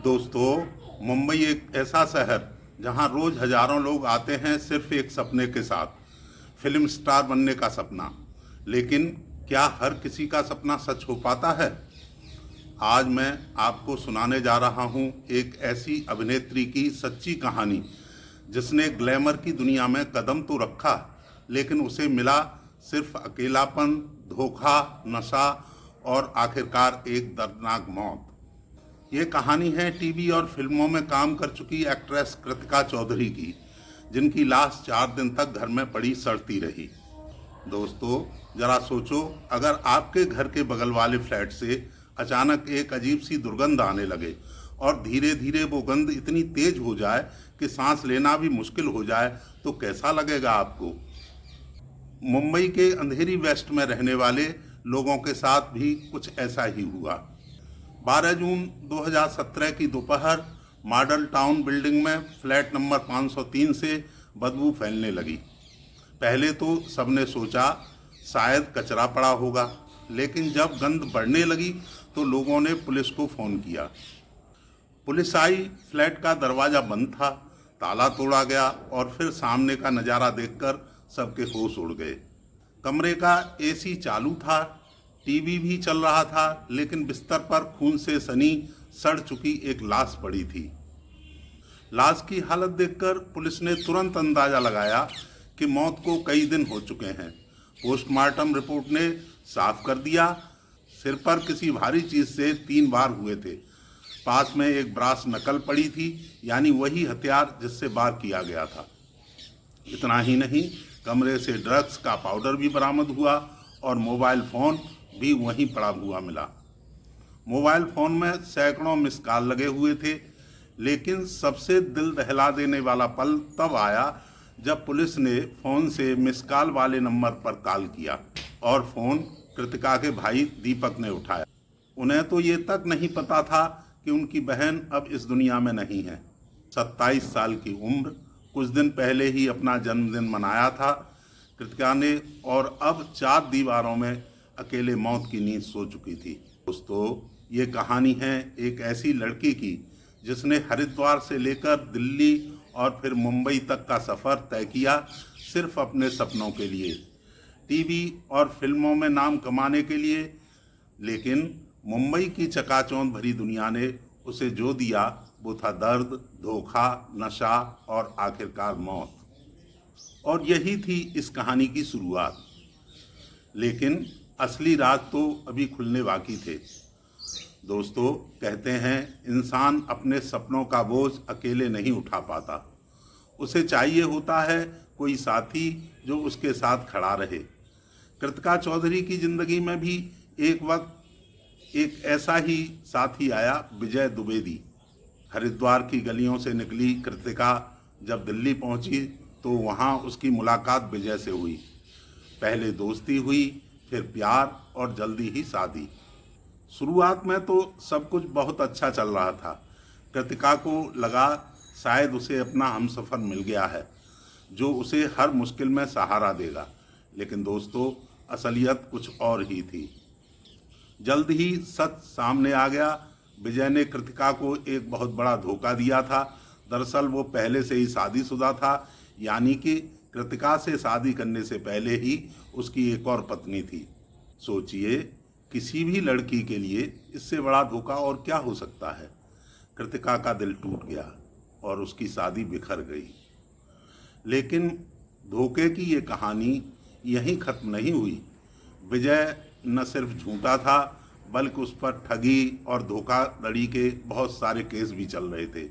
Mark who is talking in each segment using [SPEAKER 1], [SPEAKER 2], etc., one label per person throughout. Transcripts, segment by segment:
[SPEAKER 1] दोस्तों, मुंबई एक ऐसा शहर जहां रोज हजारों लोग आते हैं सिर्फ एक सपने के साथ, फिल्म स्टार बनने का सपना। लेकिन क्या हर किसी का सपना सच हो पाता है? आज मैं आपको सुनाने जा रहा हूं एक ऐसी अभिनेत्री की सच्ची कहानी जिसने ग्लैमर की दुनिया में कदम तो रखा, लेकिन उसे मिला सिर्फ अकेलापन, धोखा, नशा और आखिरकार एक दर्दनाक मौत। ये कहानी है टीवी और फिल्मों में काम कर चुकी एक्ट्रेस कृतिका चौधरी की, जिनकी लाश 4 दिन तक घर में पड़ी सड़ती रही। दोस्तों, जरा सोचो, अगर आपके घर के बगल वाले फ्लैट से अचानक एक अजीब सी दुर्गंध आने लगे और धीरे धीरे वो गंध इतनी तेज हो जाए कि सांस लेना भी मुश्किल हो जाए, तो कैसा लगेगा आपको? मुंबई के अंधेरी वेस्ट में रहने वाले लोगों के साथ भी कुछ ऐसा ही हुआ। 12 जून 2017 की दोपहर मॉडल टाउन बिल्डिंग में फ्लैट नंबर 503 से बदबू फैलने लगी। पहले तो सबने सोचा शायद कचरा पड़ा होगा, लेकिन जब गंध बढ़ने लगी तो लोगों ने पुलिस को फ़ोन किया। पुलिस आई, फ्लैट का दरवाज़ा बंद था, ताला तोड़ा गया और फिर सामने का नज़ारा देखकर सबके होश उड़ गए। कमरे का एसी चालू था, टीवी भी चल रहा था, लेकिन बिस्तर पर खून से सनी सड़ चुकी एक लाश पड़ी थी। लाश की हालत देखकर पुलिस ने तुरंत अंदाजा लगाया कि मौत को कई दिन हो चुके हैं। पोस्टमार्टम रिपोर्ट ने साफ कर दिया, सिर पर किसी भारी चीज से 3 बार हुए थे। पास में एक ब्रास नकल पड़ी थी, यानी वही हथियार जिससे वार किया गया था। इतना ही नहीं, कमरे से ड्रग्स का पाउडर भी बरामद हुआ और मोबाइल फ़ोन भी वहीं पड़ा हुआ मिला। मोबाइल फ़ोन में सैकड़ों मिस कॉल लगे हुए थे, लेकिन सबसे दिल दहला देने वाला पल तब आया जब पुलिस ने फ़ोन से मिस कॉल वाले नंबर पर कॉल किया और फ़ोन कृतिका के भाई दीपक ने उठाया। उन्हें तो ये तक नहीं पता था कि उनकी बहन अब इस दुनिया में नहीं है। 27 साल की उम्र, कुछ दिन पहले ही अपना जन्मदिन मनाया था कृतिका ने, और अब 4 दीवारों में अकेले मौत की नींद सो चुकी थी। दोस्तों, ये कहानी है एक ऐसी लड़की की जिसने हरिद्वार से लेकर दिल्ली और फिर मुंबई तक का सफ़र तय किया सिर्फ अपने सपनों के लिए, टीवी और फिल्मों में नाम कमाने के लिए। लेकिन मुंबई की चकाचौंध भरी दुनिया ने उसे जो दिया वो था दर्द, धोखा, नशा और आखिरकार मौत। और यही थी इस कहानी की शुरुआत। लेकिन असली राज तो अभी खुलने बाकी थे। दोस्तों, कहते हैं इंसान अपने सपनों का बोझ अकेले नहीं उठा पाता, उसे चाहिए होता है कोई साथी जो उसके साथ खड़ा रहे। कृतिका चौधरी की ज़िंदगी में भी एक वक्त एक ऐसा ही साथी आया, विजय द्विवेदी। हरिद्वार की गलियों से निकली कृतिका जब दिल्ली पहुंची तो वहां उसकी मुलाकात विजय से हुई। पहले दोस्ती हुई, फिर प्यार और जल्दी ही शादी। शुरुआत में तो सब कुछ बहुत अच्छा चल रहा था। कृतिका को लगा शायद उसे अपना हमसफ़र मिल गया है जो उसे हर मुश्किल में सहारा देगा। लेकिन दोस्तों, असलियत कुछ और ही थी। जल्द ही सच सामने आ गया। विजय ने कृतिका को एक बहुत बड़ा धोखा दिया था। दरअसल वो पहले से ही शादीशुदा था, यानी कि कृतिका से शादी करने से पहले ही उसकी एक और पत्नी थी। सोचिए, किसी भी लड़की के लिए इससे बड़ा धोखा और क्या हो सकता है। कृतिका का दिल टूट गया और उसकी शादी बिखर गई। लेकिन धोखे की ये कहानी यहीं ख़त्म नहीं हुई। विजय न सिर्फ झूठा था, बल्कि उस पर ठगी और धोखाधड़ी के बहुत सारे केस भी चल रहे थे।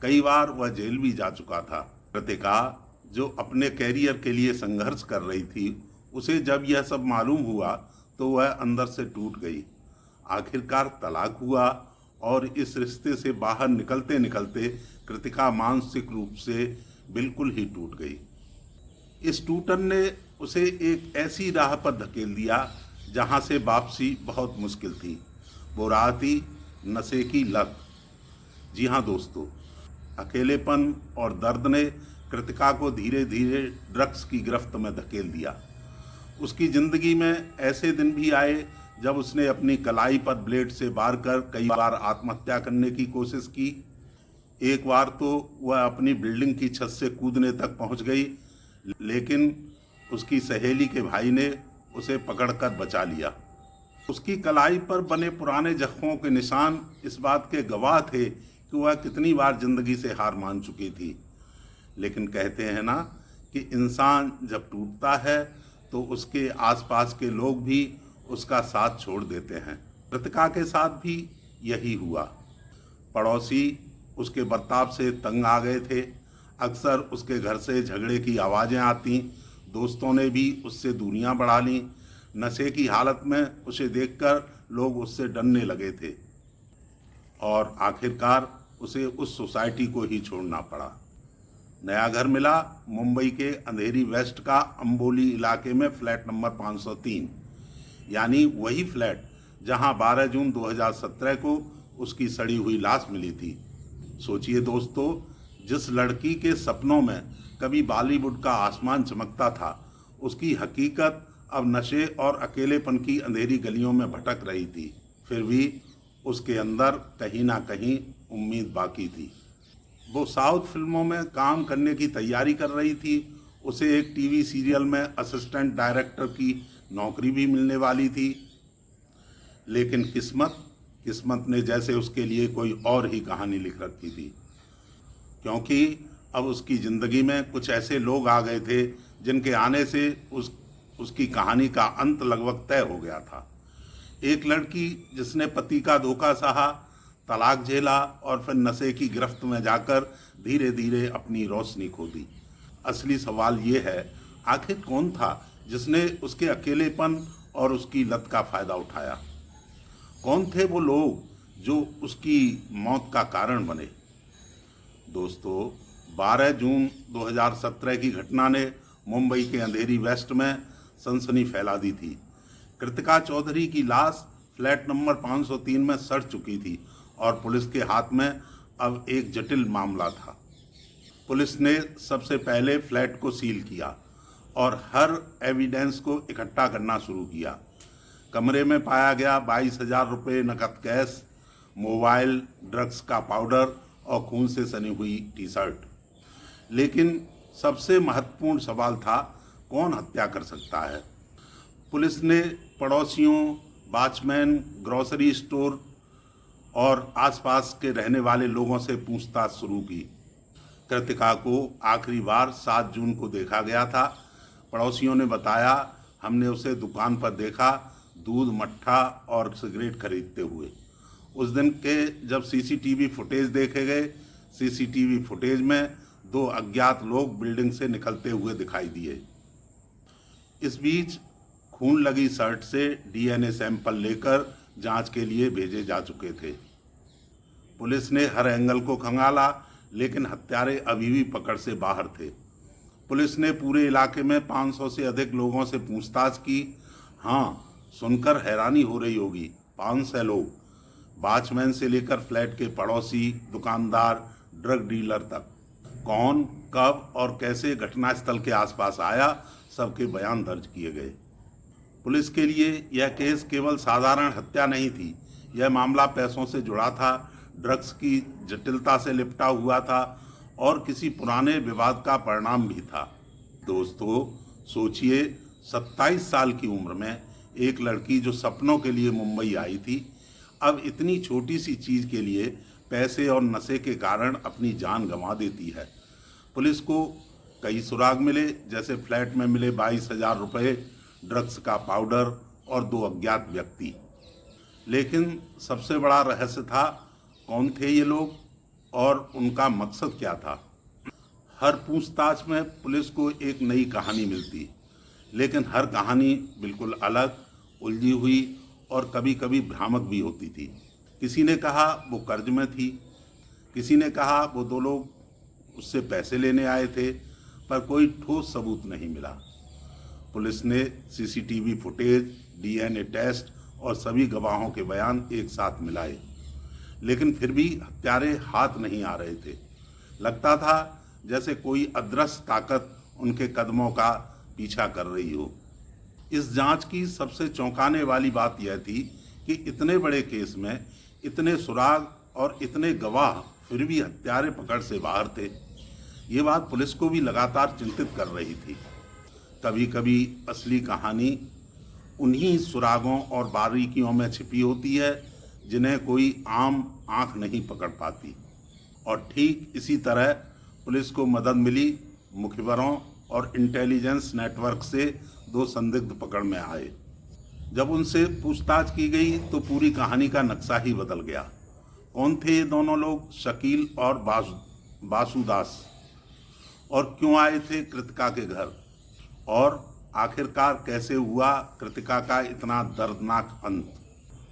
[SPEAKER 1] कई बार वह जेल भी जा चुका था। कृतिका, जो अपने कैरियर के लिए संघर्ष कर रही थी, उसे जब यह सब मालूम हुआ तो वह अंदर से टूट गई। आखिरकार तलाक हुआ और इस रिश्ते से बाहर निकलते निकलते कृतिका मानसिक रूप से बिल्कुल ही टूट गई। इस टूटन ने उसे एक ऐसी राह पर धकेल दिया जहां से वापसी बहुत मुश्किल थी। वो राह थी नशे की लत। जी हाँ दोस्तों, अकेलेपन और दर्द ने कृतिका को धीरे धीरे ड्रग्स की गिरफ्त में धकेल दिया। उसकी ज़िंदगी में ऐसे दिन भी आए जब उसने अपनी कलाई पर ब्लेड से वार कर कई बार आत्महत्या करने की कोशिश की। एक बार तो वह अपनी बिल्डिंग की छत से कूदने तक पहुंच गई, लेकिन उसकी सहेली के भाई ने उसे पकड़कर बचा लिया। उसकी कलाई पर बने पुराने जख्मों के निशान इस बात के गवाह थे कि वह कितनी बार जिंदगी से हार मान चुकी थी। लेकिन कहते हैं ना कि इंसान जब टूटता है तो उसके आसपास के लोग भी उसका साथ छोड़ देते हैं। कृतिका के साथ भी यही हुआ। पड़ोसी उसके बर्ताव से तंग आ गए थे। अक्सर उसके घर से झगड़े की आवाज़ें आती। दोस्तों ने भी उससे दूरियां बढ़ा लीं। नशे की हालत में उसे देखकर लोग उससे डरने लगे थे और आखिरकार उसे उस सोसाइटी को ही छोड़ना पड़ा। नया घर मिला मुंबई के अंधेरी वेस्ट का अंबोली इलाके में फ्लैट नंबर 503, यानी वही फ्लैट जहां 12 जून 2017 को उसकी सड़ी हुई लाश मिली थी। सोचिए दोस्तों, जिस लड़की के सपनों में कभी बॉलीवुड का आसमान चमकता था, उसकी हकीकत अब नशे और अकेलेपन की अंधेरी गलियों में भटक रही थी। फिर भी उसके अंदर कहीं ना कहीं उम्मीद बाकी थी। वो साउथ फिल्मों में काम करने की तैयारी कर रही थी। उसे एक टीवी सीरियल में असिस्टेंट डायरेक्टर की नौकरी भी मिलने वाली थी। लेकिन किस्मत ने जैसे उसके लिए कोई और ही कहानी लिख रखी थी, क्योंकि अब उसकी ज़िंदगी में कुछ ऐसे लोग आ गए थे जिनके आने से उसकी कहानी का अंत लगभग तय हो गया था। एक लड़की जिसने पति का धोखा सहा, तलाक झेला और फिर नशे की गिरफ्त में जाकर धीरे धीरे अपनी रोशनी खो दी। असली सवाल ये है, आखिर कौन था जिसने उसके अकेलेपन और उसकी लत का फ़ायदा उठाया? कौन थे वो लोग जो उसकी मौत का कारण बने? दोस्तों, 12 जून 2017 की घटना ने मुंबई के अंधेरी वेस्ट में सनसनी फैला दी थी। कृतिका चौधरी की लाश फ्लैट नंबर 503 में सड़ चुकी थी और पुलिस के हाथ में अब एक जटिल मामला था। पुलिस ने सबसे पहले फ्लैट को सील किया और हर एविडेंस को इकट्ठा करना शुरू किया। कमरे में पाया गया 22,000 रुपये नकद कैश, मोबाइल, ड्रग्स का पाउडर और खून से सनी हुई टी शर्ट। लेकिन सबसे महत्वपूर्ण सवाल था, कौन हत्या कर सकता है? पुलिस ने पड़ोसियों, वॉचमैन, ग्रोसरी स्टोर और आसपास के रहने वाले लोगों से पूछताछ शुरू की। कृतिका को आखिरी बार 7 जून को देखा गया था। पड़ोसियों ने बताया, हमने उसे दुकान पर देखा, दूध, मट्ठा और सिगरेट खरीदते हुए। उस दिन के जब सीसीटीवी फुटेज देखे गए, सीसीटीवी फुटेज में 2 अज्ञात लोग बिल्डिंग से निकलते हुए दिखाई दिए। इस बीच खून लगी शर्ट से डीएनए सैंपल लेकर जांच के लिए भेजे जा चुके थे। पुलिस ने हर एंगल को खंगाला, लेकिन हत्यारे अभी भी पकड़ से बाहर थे। पुलिस ने पूरे इलाके में 500 से अधिक लोगों से पूछताछ की। हाँ, सुनकर हैरानी हो रही होगी, 500 लोग, वॉचमैन से लेकर फ्लैट के पड़ोसी, दुकानदार, ड्रग डीलर तक। कौन, कब और कैसे घटनास्थल के आसपास आया, सबके बयान दर्ज किए गए। पुलिस के लिए यह केस केवल साधारण हत्या नहीं थी, यह मामला पैसों से जुड़ा था, ड्रग्स की जटिलता से लिपटा हुआ था और किसी पुराने विवाद का परिणाम भी था। दोस्तों, सोचिए, 27 साल की उम्र में एक लड़की जो सपनों के लिए मुंबई आई थी, अब इतनी छोटी सी चीज़ के लिए पैसे और नशे के कारण अपनी जान गंवा देती है। पुलिस को कई सुराग मिले, जैसे फ्लैट में मिले 22,000 रुपये, ड्रग्स का पाउडर और 2 अज्ञात व्यक्ति। लेकिन सबसे बड़ा रहस्य था, कौन थे ये लोग और उनका मकसद क्या था? हर पूछताछ में पुलिस को एक नई कहानी मिलती, लेकिन हर कहानी बिल्कुल अलग, उलझी हुई और कभी कभी भ्रामक भी होती थी। किसी ने कहा वो कर्ज में थी, किसी ने कहा वो 2 लोग उससे पैसे लेने आए थे, पर कोई ठोस सबूत नहीं मिला। पुलिस ने सीसीटीवी फुटेज, डीएनए टेस्ट और सभी गवाहों के बयान एक साथ मिलाए, लेकिन फिर भी हत्यारे हाथ नहीं आ रहे थे। लगता था जैसे कोई अदृश्य ताकत उनके कदमों का पीछा कर रही हो। इस जांच की सबसे चौंकाने वाली बात यह थी कि इतने बड़े केस में इतने सुराग और इतने गवाह फिर भी हत्यारे पकड़ से बाहर थे। ये बात पुलिस को भी लगातार चिंतित कर रही थी। कभी कभी असली कहानी उन्हीं सुरागों और बारीकियों में छिपी होती है जिन्हें कोई आम आंख नहीं पकड़ पाती। और ठीक इसी तरह पुलिस को मदद मिली मुखबिरों और इंटेलिजेंस नेटवर्क से। 2 संदिग्ध पकड़ में आए। जब उनसे पूछताछ की गई तो पूरी कहानी का नक्शा ही बदल गया। कौन थे ये दोनों लोग, शकील और बासुदास, और क्यों आए थे कृतिका के घर, और आखिरकार कैसे हुआ कृतिका का इतना दर्दनाक अंत।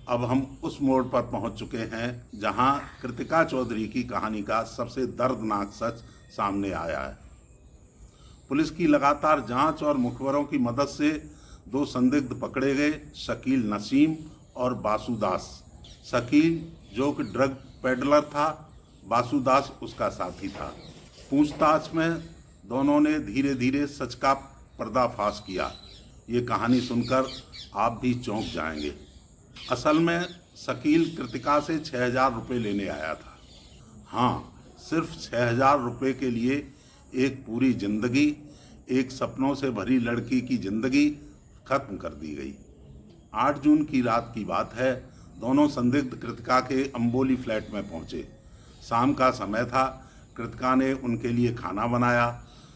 [SPEAKER 1] अब हम उस मोड़ पर पहुंच चुके हैं जहां कृतिका चौधरी की कहानी का सबसे दर्दनाक सच सामने आया है। पुलिस की लगातार जांच और मुखबिरों की मदद से 2 संदिग्ध पकड़े गए, शकील नसीम और बासुदास। शकील जो कि ड्रग पेडलर था, बासुदास उसका साथी था। पूछताछ में दोनों ने धीरे धीरे सच का पर्दाफाश किया। ये कहानी सुनकर आप भी चौंक जाएंगे। असल में शकील कृतिका से 6,000 रुपये लेने आया था। हाँ, सिर्फ 6,000 रुपये के लिए एक पूरी जिंदगी, एक सपनों से भरी लड़की की जिंदगी खत्म कर दी गई। 8 जून की रात की बात है। दोनों संदिग्ध कृतिका के अंबोली फ्लैट में पहुंचे। शाम का समय था। कृतिका ने उनके लिए खाना बनाया।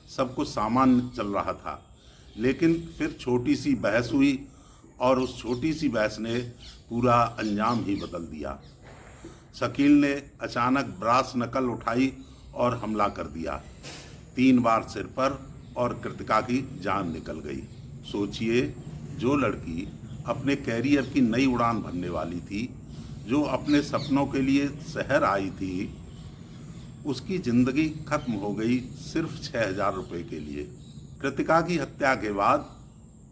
[SPEAKER 1] सब कुछ सामान्य चल रहा था, लेकिन फिर छोटी सी बहस हुई और उस छोटी सी बहस ने पूरा अंजाम ही बदल दिया। शकील ने अचानक ब्रास नकल उठाई और हमला कर दिया। 3 बार सिर पर, और कृतिका की जान निकल गई। सोचिए, जो लड़की अपने कैरियर की नई उड़ान भरने वाली थी, जो अपने सपनों के लिए शहर आई थी, उसकी जिंदगी खत्म हो गई सिर्फ 6,000 रुपये के लिए। कृतिका की हत्या के बाद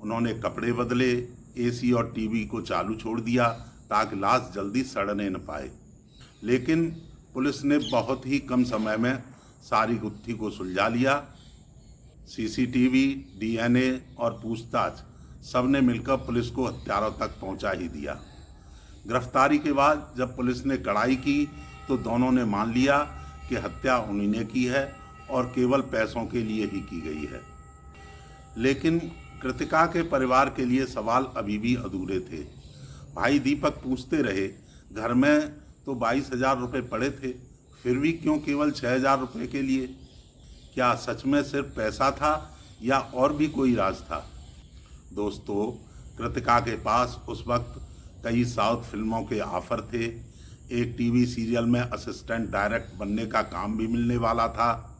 [SPEAKER 1] उन्होंने कपड़े बदले, एसी और टीवी को चालू छोड़ दिया ताकि लाश जल्दी सड़ने न पाए। लेकिन पुलिस ने बहुत ही कम समय में सारी गुत्थी को सुलझा लिया। सीसीटीवी, डीएनए और पूछताछ सब ने मिलकर पुलिस को हत्यारों तक पहुंचा ही दिया। गिरफ्तारी के बाद जब पुलिस ने कड़ाई की तो दोनों ने मान लिया कि हत्या उन्हीं ने की है और केवल पैसों के लिए ही की गई है। लेकिन कृतिका के परिवार के लिए सवाल अभी भी अधूरे थे। भाई दीपक पूछते रहे, घर में तो 22,000 रुपये पड़े थे, फिर भी क्यों केवल 6,000 रुपये के लिए? क्या सच में सिर्फ पैसा था या और भी कोई राज था? दोस्तों, कृतिका के पास उस वक्त कई साउथ फिल्मों के ऑफर थे। एक टीवी सीरियल में असिस्टेंट डायरेक्ट बनने का काम भी मिलने वाला था,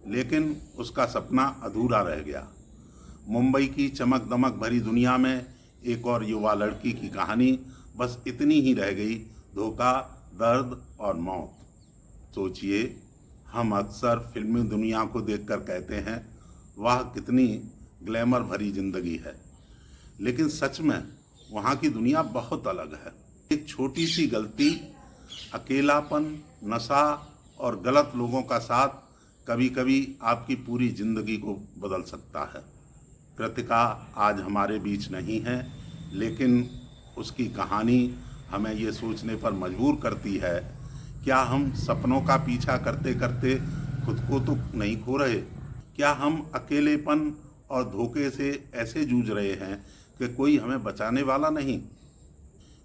[SPEAKER 1] लेकिन उसका सपना अधूरा रह गया। मुंबई की चमक दमक भरी दुनिया में एक और युवा लड़की की कहानी बस इतनी ही रह गई, धोखा, दर्द और मौत। सोचिए, हम अक्सर फिल्मी दुनिया को देखकर कहते हैं, वाह कितनी ग्लैमर भरी जिंदगी है, लेकिन सच में वहाँ की दुनिया बहुत अलग है। एक छोटी सी गलती, अकेलापन, नशा और गलत लोगों का साथ कभी कभी आपकी पूरी जिंदगी को बदल सकता है। कृतिका आज हमारे बीच नहीं है, लेकिन उसकी कहानी हमें ये सोचने पर मजबूर करती है, क्या हम सपनों का पीछा करते करते खुद को तो नहीं खो रहे? क्या हम अकेलेपन और धोखे से ऐसे जूझ रहे हैं कि कोई हमें बचाने वाला नहीं?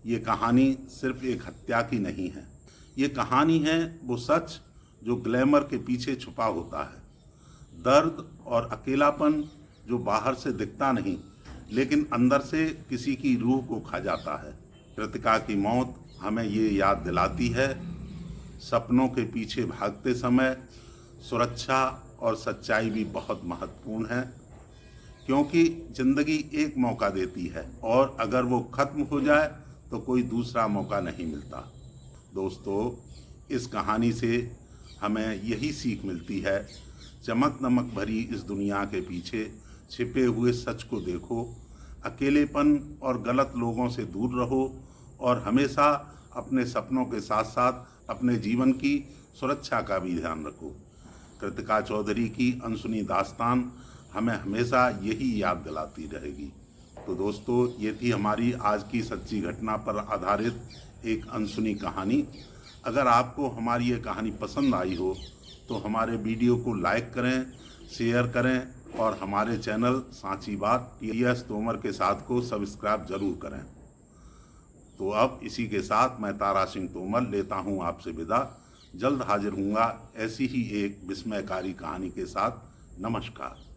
[SPEAKER 1] ये कहानी सिर्फ एक हत्या की नहीं है। ये कहानी है वो सच जो ग्लैमर के पीछे छुपा होता है, दर्द और अकेलापन जो बाहर से दिखता नहीं लेकिन अंदर से किसी की रूह को खा जाता है। कृतिका की मौत हमें ये याद दिलाती है, सपनों के पीछे भागते समय सुरक्षा और सच्चाई भी बहुत महत्वपूर्ण है, क्योंकि ज़िंदगी एक मौका देती है और अगर वो ख़त्म हो जाए तो कोई दूसरा मौका नहीं मिलता। दोस्तों, इस कहानी से हमें यही सीख मिलती है, चमक दमक भरी इस दुनिया के पीछे छिपे हुए सच को देखो, अकेलेपन और गलत लोगों से दूर रहो और हमेशा अपने सपनों के साथ साथ अपने जीवन की सुरक्षा का भी ध्यान रखो। कृतिका चौधरी की अनसुनी दास्तान हमें हमेशा यही याद दिलाती रहेगी। तो दोस्तों, ये थी हमारी आज की सच्ची घटना पर आधारित एक अनसुनी कहानी। अगर आपको हमारी ये कहानी पसंद आई हो तो हमारे वीडियो को लाइक करें, शेयर करें और हमारे चैनल सांची बात TS तोमर के साथ को सब्सक्राइब जरूर करें। तो अब इसी के साथ मैं तारा सिंह तोमर लेता हूँ आपसे विदा। जल्द हाजिर हूँगा ऐसी ही एक विस्मयकारी कहानी के साथ। नमस्कार।